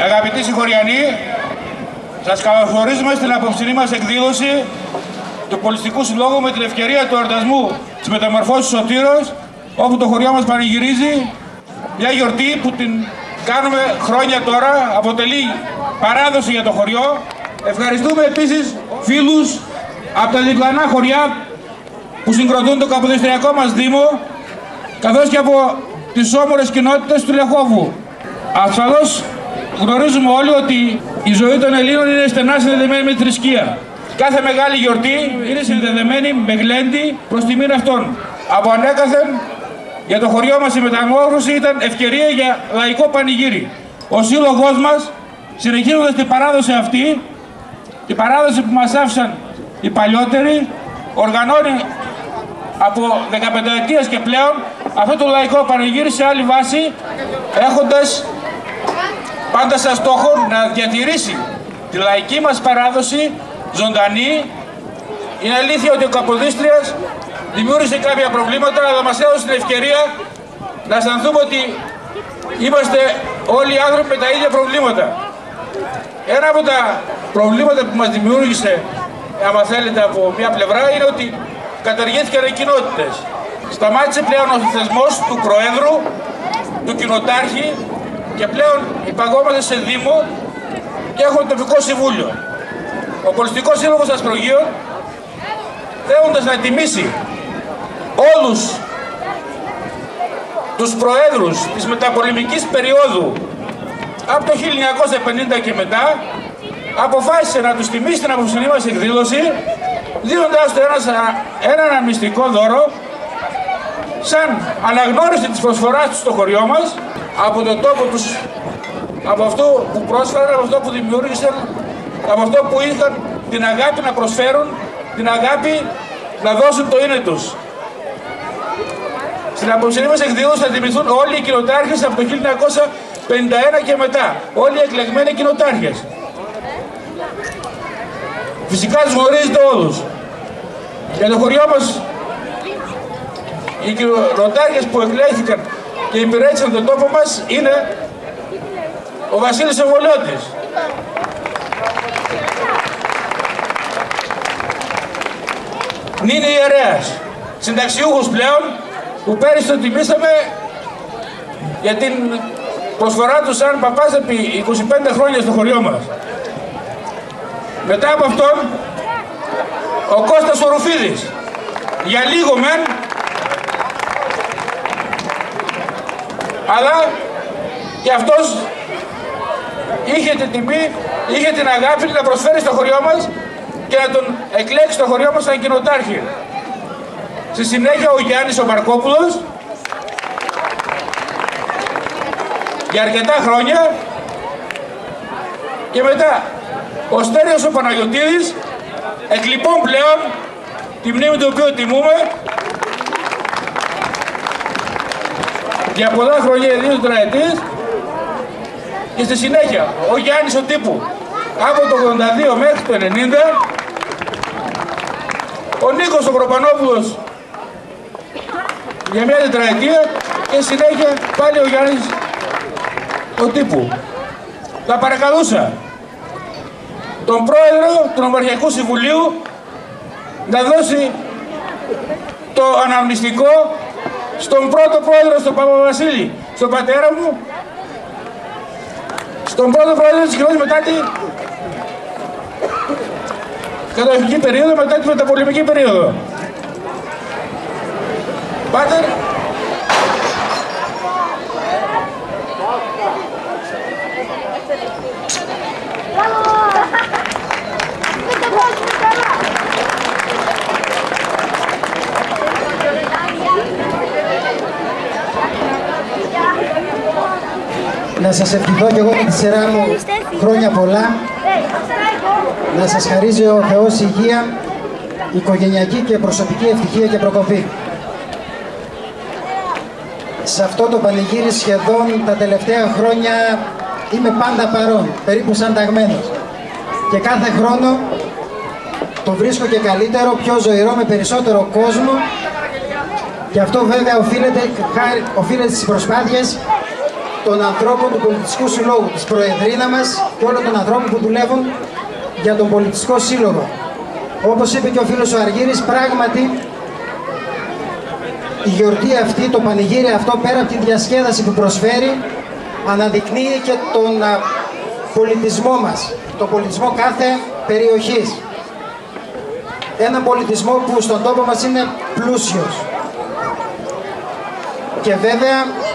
Αγαπητοί συγχωριανοί, σας καλωσορίζουμε στην απόψινή μας εκδήλωση του Πολιτιστικού Συλλόγου με την ευκαιρία του εορτασμού της Μεταμορφώσης Σωτήρος, όπου το χωριό μας πανηγυρίζει μια γιορτή που την κάνουμε χρόνια τώρα, αποτελεί παράδοση για το χωριό. Ευχαριστούμε επίσης φίλους από τα διπλανά χωριά που συγκροτούν το Καποδιστριακό μας Δήμο, καθώς και από τις όμορες κοινότητες του Λεχόβου. Ασφαλώς γνωρίζουμε όλοι ότι η ζωή των Ελλήνων είναι στενά συνδεδεμένη με τη θρησκεία. Κάθε μεγάλη γιορτή είναι συνδεδεμένη με γλέντι προς τιμήν αυτών. Από ανέκαθεν για το χωριό μας η μεταμόρφωση ήταν ευκαιρία για λαϊκό πανηγύρι. Ο σύλλογός μας, συνεχίζοντας την παράδοση αυτή, την παράδοση που μας άφησαν οι παλιότεροι, οργανώνει από 15 ετίας και πλέον αυτό το λαϊκό πανηγύρι σε άλλη βάση, έχοντας πάντα σαν στόχο να διατηρήσει τη λαϊκή μας παράδοση ζωντανή. Είναι αλήθεια ότι ο Καποδίστριας δημιούργησε κάποια προβλήματα, αλλά μας έδωσε την ευκαιρία να αισθανθούμε ότι είμαστε όλοι οι άνθρωποι με τα ίδια προβλήματα. Ένα από τα προβλήματα που μας δημιούργησε, άμα θέλετε, από μια πλευρά, είναι ότι καταργήθηκαν οι κοινότητες. Σταμάτησε πλέον ο θεσμός του Προέδρου, του Κοινοτάρχη, και πλέον υπαγόμαστε σε Δήμο και έχουμε τοπικό συμβούλιο. Ο Πολιτιστικός Σύλλογος Ασπρογείων, θέλοντας να τιμήσει όλους τους προέδρους της μεταπολεμικής περίοδου από το 1950 και μετά, αποφάσισε να τους τιμήσει την απόψινή μας εκδήλωση, δίνοντας του ένα αναμνηστικό δώρο σαν αναγνώριση της προσφοράς τους στο χωριό μας, από τον τόπο τους, από αυτό που πρόσφεραν, από αυτό που δημιούργησαν, από αυτό που είχαν την αγάπη να προσφέρουν, την αγάπη να δώσουν το είναι τους. Στην απόψινή μας εκδήλωση θα τιμηθούν όλοι οι κοινοτάρχες από το 1951 και μετά, όλοι οι εκλεγμένοι κοινοτάρχες. Φυσικά τους γνωρίζετε όλους. Για το χωριό μας, οι κοινοτάρχες που εκλέχθηκαν και υπηρέτησαν τον τόπο μας είναι ο Βασίλης Ευωλιώτης, Νίνη Ιερέας, συνταξιούχος πλέον, που πέρυσι τον τιμήσαμε για την προσφορά του σαν παπάς επί 25 χρόνια στο χωριό μας. Μετά από αυτόν, ο Κώστας ο Ρουφίδης, για λίγο μεν, αλλά και αυτός είχε την τιμή, είχε την αγάπη να προσφέρει στο χωριό μας και να τον εκλέξει στο χωριό μας σαν κοινοτάρχη. Στη συνέχεια ο Γιάννης ο Μαρκόπουλος, για αρκετά χρόνια, και μετά ο Στέριος ο Παναγιωτίδης, εκλειπών πλέον, τη μνήμη του οποίου τιμούμε, για πολλά χρόνια, 2 τετραετίες, και στη συνέχεια ο Γιάννης ο Τύπου, από το 82 μέχρι το 90, ο Νίκος ο Προπανόπουλος για μια τετραετία, και συνέχεια πάλι ο Γιάννης ο Τύπου. Θα παρακαλούσα τον πρόεδρο του Νομαρχιακού Συμβουλίου να δώσει το αναμνηστικό στον πρώτο πρόεδρο, στον Παπαβασίλη, στον πατέρα μου, στον πρώτο πρόεδρο της κοινότητας μετά την κατοχική περίοδο, μετά τη μεταπολεμική περίοδο. Πάτερ. Να σας ευχηθώ και εγώ με τη σειρά μου χρόνια πολλά. Να σας χαρίζει ο Θεός υγεία, οικογενειακή και προσωπική ευτυχία και προκοπή. Σε αυτό το πανηγύρι σχεδόν τα τελευταία χρόνια είμαι πάντα παρόν, περίπου σαν ταγμένος. Και κάθε χρόνο το βρίσκω και καλύτερο, πιο ζωηρό, με περισσότερο κόσμο. Και αυτό βέβαια οφείλεται στις προσπάθειες των ανθρώπων του Πολιτιστικού Συλλόγου, της Προεδρίνα μας και όλων των ανθρώπων που δουλεύουν για τον Πολιτιστικό Σύλλογο. Όπως είπε και ο φίλος ο Αργύρης, πράγματι η γιορτή αυτή, το πανηγύρι αυτό, πέρα από τη διασκέδαση που προσφέρει, αναδεικνύει και τον πολιτισμό μας, τον πολιτισμό κάθε περιοχής. Ένα πολιτισμό που στον τόπο μας είναι πλούσιος. Και βέβαια,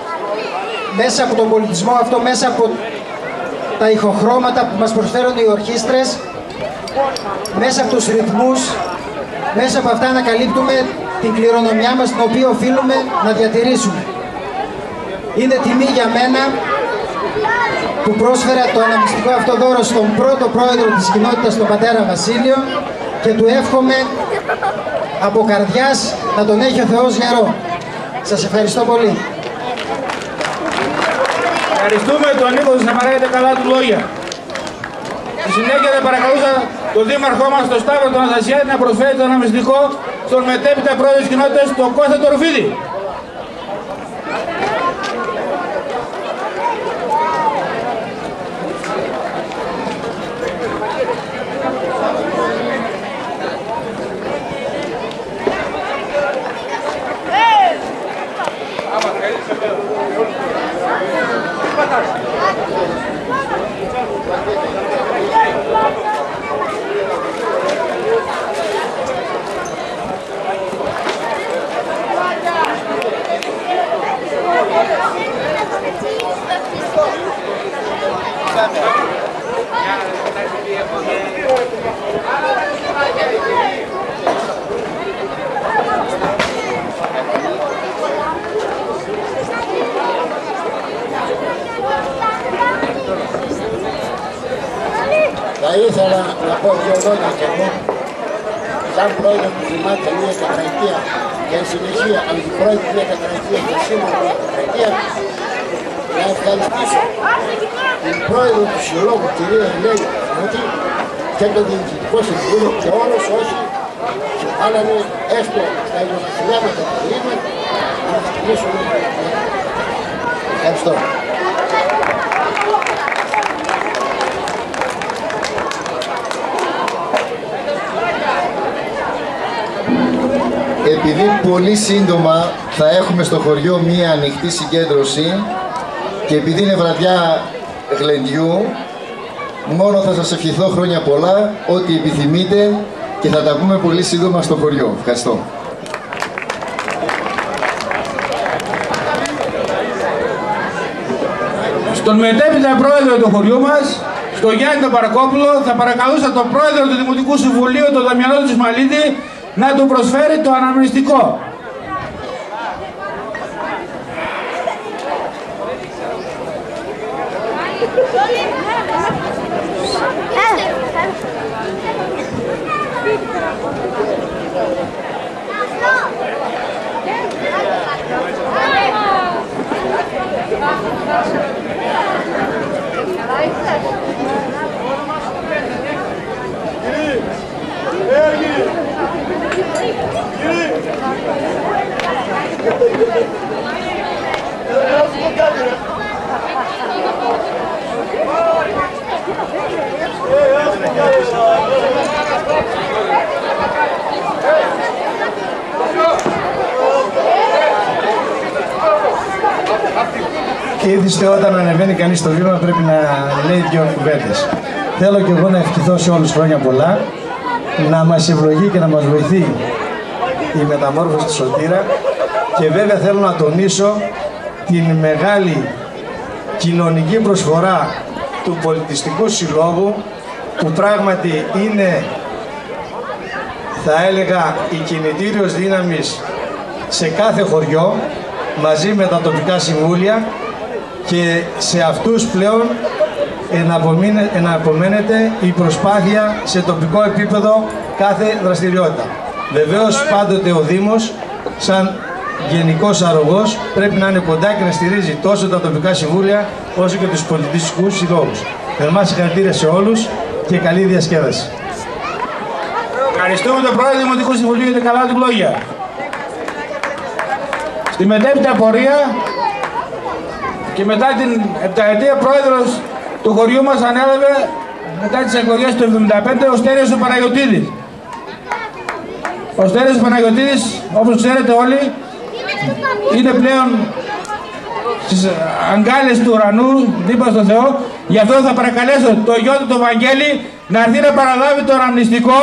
μέσα από τον πολιτισμό αυτό, μέσα από τα ηχοχρώματα που μας προσφέρουν οι ορχήστρες, μέσα από τους ρυθμούς, μέσα από αυτά ανακαλύπτουμε την κληρονομιά μας, την οποία οφείλουμε να διατηρήσουμε. Είναι τιμή για μένα που πρόσφερα το αναμνηστικό αυτό δώρο στον πρώτο πρόεδρο της κοινότητας, τον πατέρα Βασίλειο, και του εύχομαι από καρδιάς να τον έχει ο Θεός γερό. Σας ευχαριστώ πολύ. Ευχαριστούμε τον Νίκο Σαμαρά για τα καλά του λόγια. Στη συνέχεια θα παρακαλούσα τον Δήμαρχό μας, τον Σταύρο τον Αναστασιάδη, να προσφέρει το αναμνηστικό στον μετέπειτα πρόεδρο της κοινότητας, τον Κώστα τον Ρουφίδη. Θα ήθελα να πω δύο λόγια και εγώ, σαν πρόεδρος του Δημάρχου μια τετραετία και εν συνεχεία αντιπρόεδρος μια τετραετία και σήμερα μια τετραετία, να ευχαριστήσω την πρόεδρο του Συλλόγου, κυρία Ελένη Φωτή, και το Διοικητικό Συμβούλιο και όλους όσοι συμβάλλανε έστω στα ηλιοφιλιάματα του Ελλήνων να μας τιμήσουν. Ευχαριστώ. Επειδή πολύ σύντομα θα έχουμε στο χωριό μία ανοιχτή συγκέντρωση και επειδή είναι βραδιά γλεντιού, μόνο θα σας ευχηθώ χρόνια πολλά, ό,τι επιθυμείτε, και θα τα πούμε πολύ σύντομα στο χωριό. Ευχαριστώ. Στον μετέπειτα πρόεδρο του χωριού μας, στον Γιάννη τον Παρακόπουλο, θα παρακαλούσα τον πρόεδρο του Δημοτικού Συμβουλίου, τον Δαμιανό του Ισμαλίδη, να του προσφέρει το αναμνηστικό. Και ήθιστε όταν ανεβαίνει κανείς στο βήμα πρέπει να λέει δυο κουβέντες. Θέλω και εγώ να ευχηθώ σε όλους χρόνια πολλά, να μας ευλογεί και να μας βοηθεί η μεταμόρφωση του Σωτήρα, και βέβαια θέλω να τονίσω την μεγάλη κοινωνική προσφορά του Πολιτιστικού Συλλόγου, που πράγματι είναι, θα έλεγα, η κινητήριος δύναμης σε κάθε χωριό, μαζί με τα τοπικά συμβούλια, και σε αυτούς πλέον εναπομένεται η προσπάθεια σε τοπικό επίπεδο κάθε δραστηριότητα. Βεβαίως πάντοτε ο Δήμος, σαν γενικός αρρωγός, πρέπει να είναι κοντά και να στηρίζει τόσο τα τοπικά συμβούλια όσο και τους πολιτιστικούς συλλόγους. Θερμά συγχαρητήρια σε όλους και καλή διασκέδαση. Ευχαριστούμε τον πρόεδρο του Δημοτικού Συμβουλίου για τα καλά του λόγια. Στη μετέπειτα πορεία και μετά την επταετία πρόεδρος του χωριού μας ανέλαβε μετά τις εκλογές του 1975 ο Στέλιος ο Παναγιωτίδης. Ο Στέλιος ο Παναγιωτίδης, όπως ξέρετε όλοι, είναι πλέον στις αγκάλες του ουρανού, δίπλα στο Θεό. Γι' αυτό θα παρακαλέσω το γιο του, το Βαγγέλη, να έρθει να παραλάβει τον αμνηστικό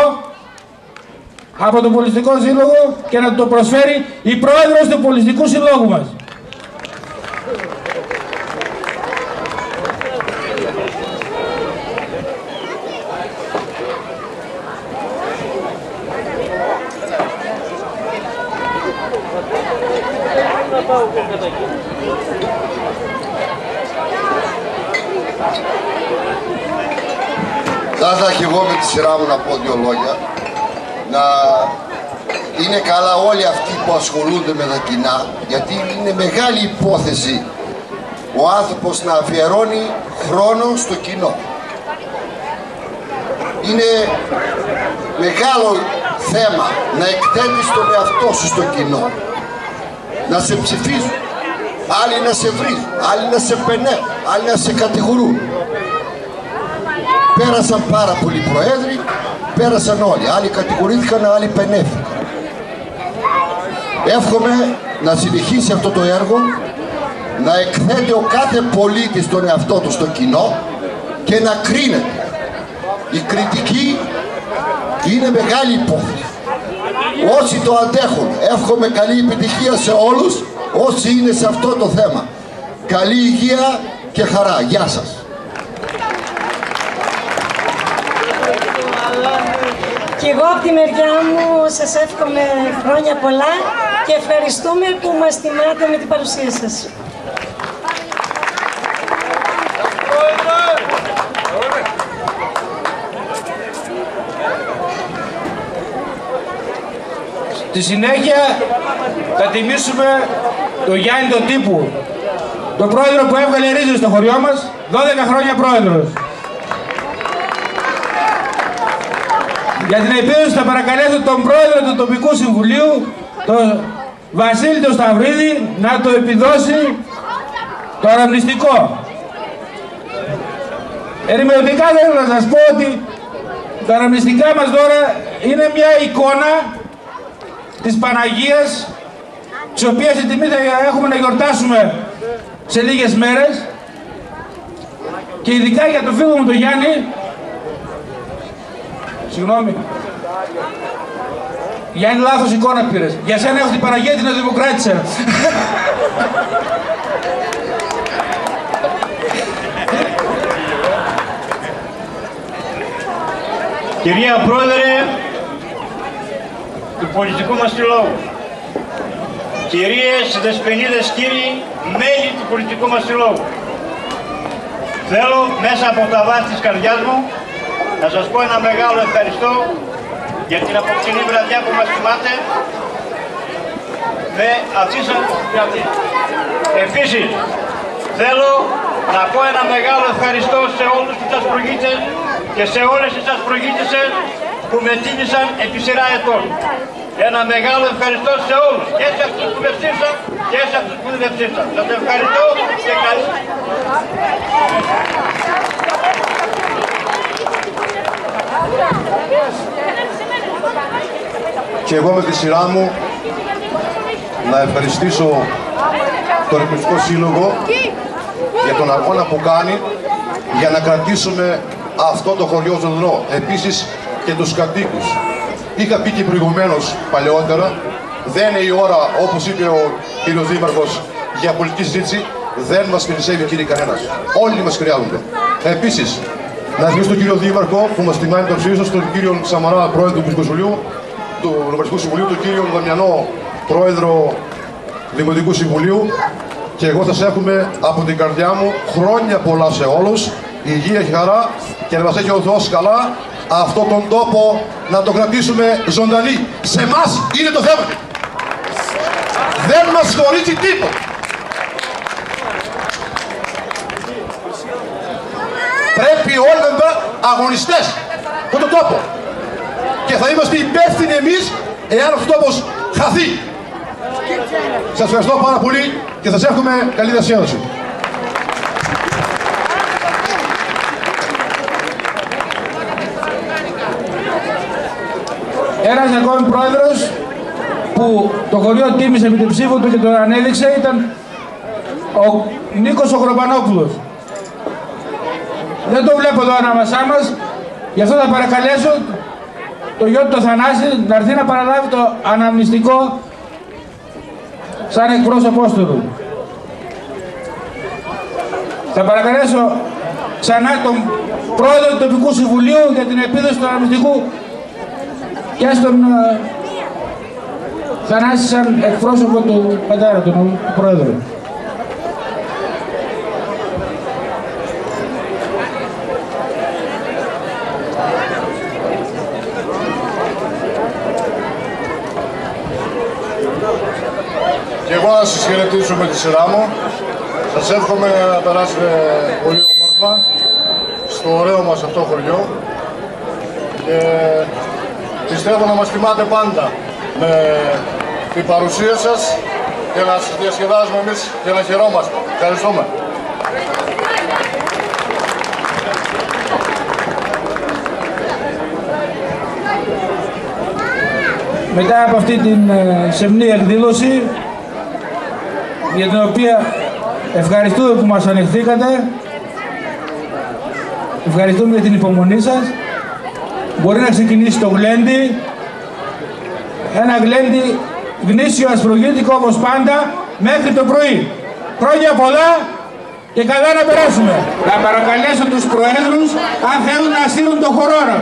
από τον Πολιτιστικό Σύλλογο και να το προσφέρει η πρόεδρος του Πολιτιστικού Συλλόγου μας. Θα ήθελα και εγώ με τη σειρά μου να πω δύο λόγια. Να είναι καλά όλοι αυτοί που ασχολούνται με τα κοινά, γιατί είναι μεγάλη υπόθεση ο άνθρωπος να αφιερώνει χρόνο στο κοινό. Είναι μεγάλο θέμα να εκθέτεις τον εαυτό σου στο κοινό, να σε ψηφίζουν, άλλοι να σε βρίζουν, άλλοι να σε πενεύουν, άλλοι να σε κατηγορούν. Πέρασαν πάρα πολλοί προέδροι, πέρασαν όλοι. Άλλοι κατηγορήθηκαν, άλλοι πενεύθηκαν. Εύχομαι να συνεχίσει αυτό το έργο, να εκθέτει ο κάθε πολίτης τον εαυτό του στο κοινό και να κρίνεται. Η κριτική είναι μεγάλη υπόθεση. Όσοι το αντέχουν, εύχομαι καλή επιτυχία σε όλους όσοι είναι σε αυτό το θέμα. Καλή υγεία και χαρά. Γεια σας. Και εγώ από τη μεριά μου σας εύχομαι χρόνια πολλά και ευχαριστούμε που μας τιμάτε με την παρουσία σας. Στη συνέχεια θα τιμήσουμε τον Γιάννη τον Τύπου, τον πρόεδρο που έβγαλε ρίζες στο χωριό μας, 12 χρόνια πρόεδρος. Για την επίδοση θα παρακαλέσω τον πρόεδρο του τοπικού συμβουλίου, τον Βασίλη τον Σταυρίδη, να το επιδώσει το αναμνηστικό. Ενημερωτικά θέλω να σας πω ότι τα αναμνηστικά μας τώρα είναι μια εικόνα της Παναγίας, της οποίας η τιμή θα έχουμε να γιορτάσουμε σε λίγες μέρες, και ειδικά για το φίλο μου τον Γιάννη. Συγγνώμη. Γιάννη, λάθος εικόνα πήρες. Για σένα έχω την Παναγία την Δημοκράτησα. Κυρία Πρόεδρε του Πολιτικού μας Συλλόγου, κυρίες, δεσποινίδες, κύριοι, μέλη του Πολιτικού μας Συλλόγου, θέλω μέσα από τα βάθη της καρδιάς μου να σας πω ένα μεγάλο ευχαριστώ για την απόψινή βραδιά που μας τιμάτε με αυτή σας αυτή. Επίσης, θέλω να πω ένα μεγάλο ευχαριστώ σε όλους τους ασπρογείτες και σε όλες τις ασπρογείτεσες που με τίμησαν επί σειρά ετών. Ένα μεγάλο ευχαριστώ σε όλους, και σε αυτούς που με ψήφισαν και σε αυτούς που δεν με ψήφισαν. Σας ευχαριστώ και καλή. Και εγώ με τη σειρά μου να ευχαριστήσω τον Εκπαιδευτικό Σύλλογο για τον αγώνα που κάνει για να κρατήσουμε αυτό το χωριό ζωντανό. Επίσης και τους κατοίκους. Είχα πει και προηγουμένως παλαιότερα, δεν είναι η ώρα, όπως είπε ο κύριος Δήμαρχος, για πολιτική συζήτηση. Δεν μας περισσεύει, κύριε, κανένας. Όλοι μας χρειάζονται. Επίσης, να ευχαριστήσω τον κύριο Δήμαρχο που μας τιμάει το ψήφισμα, τον κύριο Σαμαρά, πρόεδρο του Πολιτικού Συμβουλίου, του Νομιστικού Συμβουλίου, τον κύριο Δαμιανό, πρόεδρο Δημοτικού Συμβουλίου, και εγώ σας εύχομαι από την καρδιά μου χρόνια πολλά σε όλους, υγεία και χαρά, και να μας έχει ο Θεός καλά αυτόν τον τόπο να το κρατήσουμε ζωντανή. Σε εμάς είναι το θέμα. Δεν μας χωρίζει τίποτα. Πρέπει όλοι να είμαστε αγωνιστές από τον τόπο. Και θα είμαστε υπεύθυνοι εμείς εάν αυτός ο τόπος χαθεί. Σας ευχαριστώ πάρα πολύ και σας εύχομαι καλή διασκέδαση. Ένας ακόμη πρόεδρος που το χωριό τίμησε με την ψήφο του και τον ανέδειξε ήταν ο Νίκος ο Χροπανόπουλος. Δεν το βλέπω εδώ ανάμεσά μας, γι' αυτό θα παρακαλέσω το γιο του το Θανάση να έρθει να παραλάβει το αναμνηστικό σαν εκπρόσωπός του. Θα παρακαλέσω ξανά τον πρόεδρο του τοπικού συμβουλίου για την επίδοση του αναμνηστικού και στον Θανάση σαν εκπρόσωπο του πατέρα του πρόεδρου. Και εγώ να σας χαιρετήσω με τη σειρά μου. Σας εύχομαι να περάσετε πολύ όμορφα στο ωραίο μας αυτό χωριό και πιστεύω να μας θυμάται πάντα με την παρουσία σας και να σας διασκεδάζουμε εμείς και να χαιρόμαστε. Ευχαριστούμε. Μετά από αυτή την σεμνή εκδήλωση, για την οποία ευχαριστούμε που μας ανεχθήκατε, ευχαριστούμε για την υπομονή σας, μπορεί να ξεκινήσει το γλέντι, ένα γλέντι γνήσιο ασπρογίτικο όπως πάντα, μέχρι το πρωί. Χρόνια πολλά και καλά να περάσουμε. Να παρακαλέσω τους προέδρους αν θέλουν να στείλουν το χορόρο.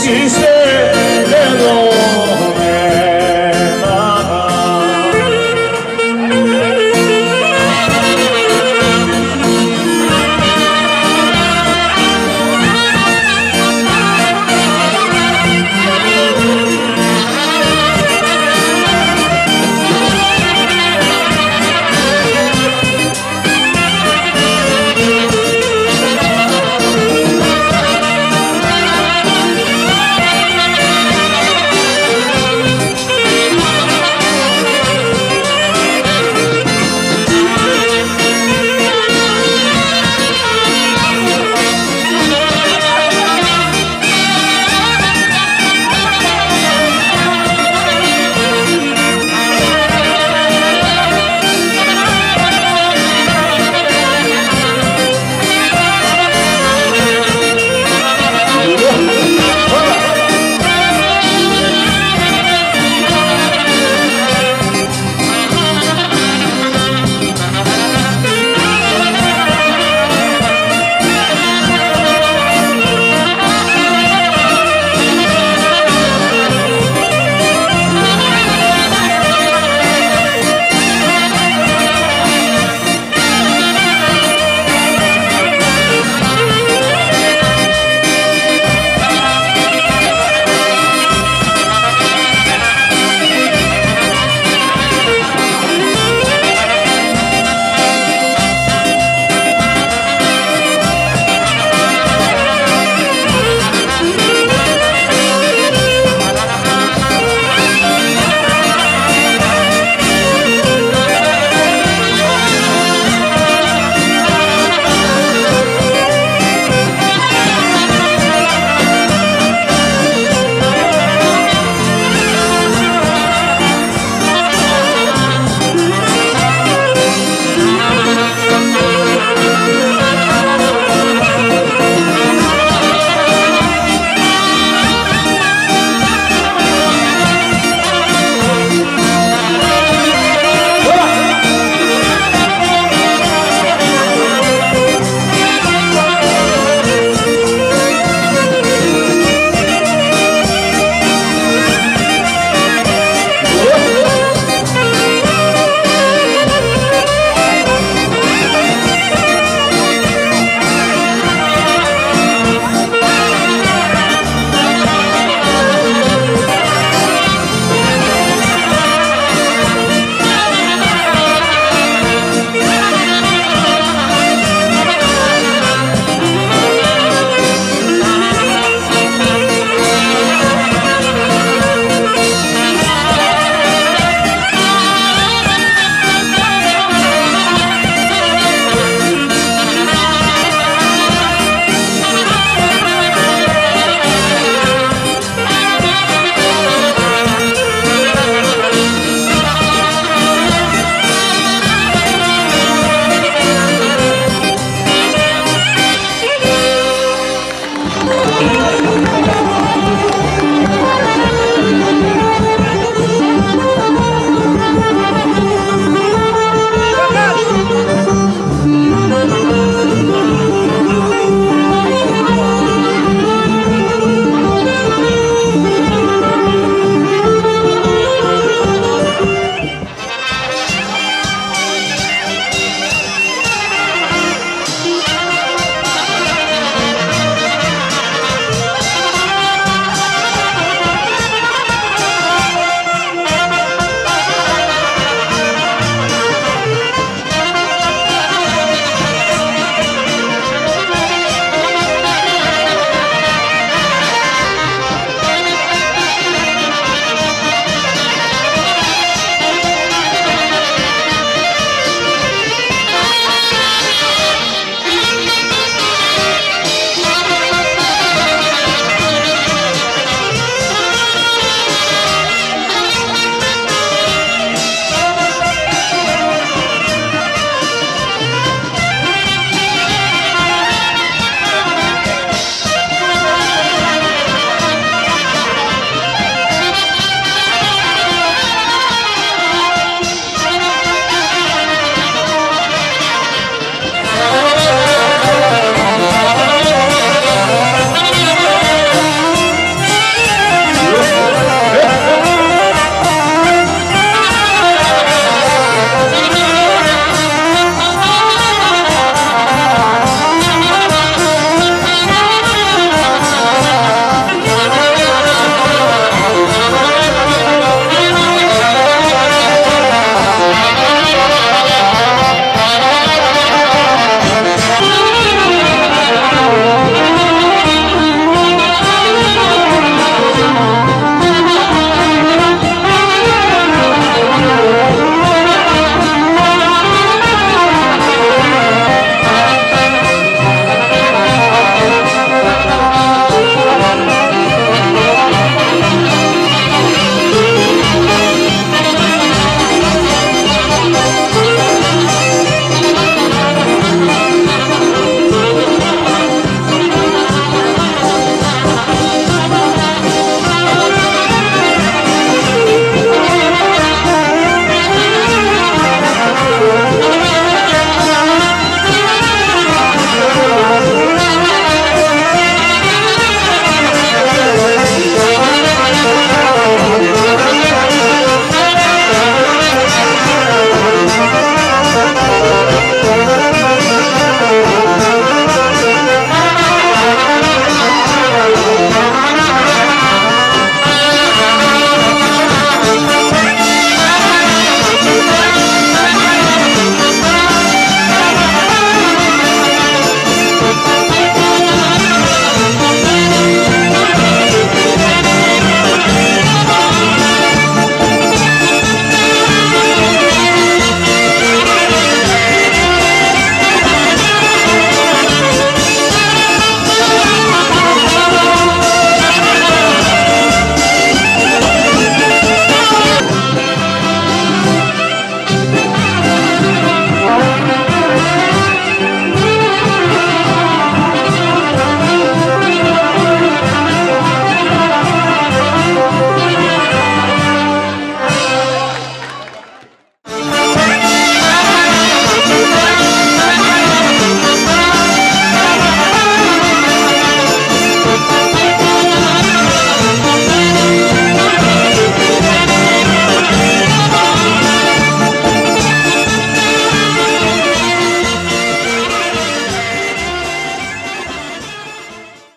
είστε